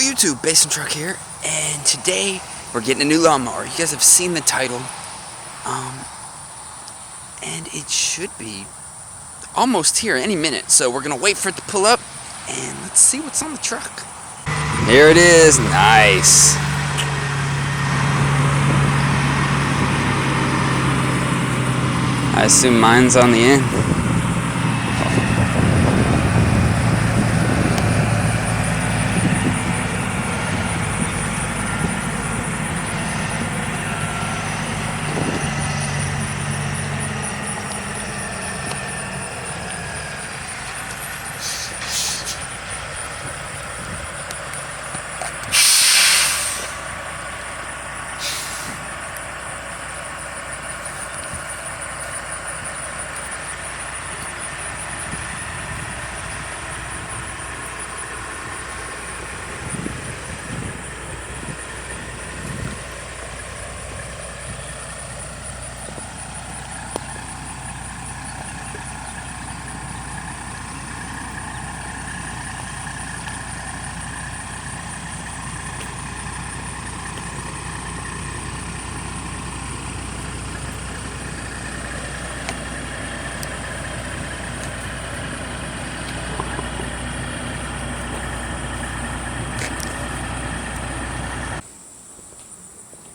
Hello YouTube, Basin Truck here, and today we're getting a new lawnmower. You guys have seen the title, and it should be almost here any minute. So we're gonna wait for it to pull up, and let's see what's on the truck. Here it is, nice. I assume mine's on the end.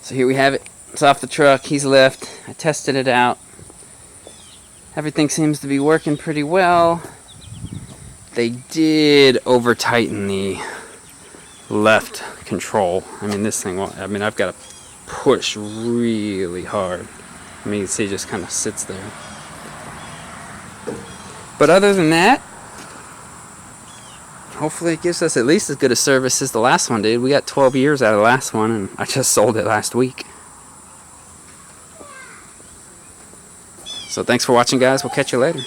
So here we have it. It's off the truck. He's left. I tested it out. Everything seems to be working pretty well. They did over tighten the left control. I mean, this thing, I've got to push really hard. I mean, you can see it just kind of sits there. But other than that, hopefully it gives us at least as good a service as the last one did. We got 12 years out of the last one, and I just sold it last week. So thanks for watching, guys. We'll catch you later.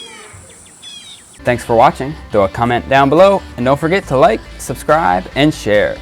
Thanks for watching. Throw a comment down below, and don't forget to like, subscribe, and share.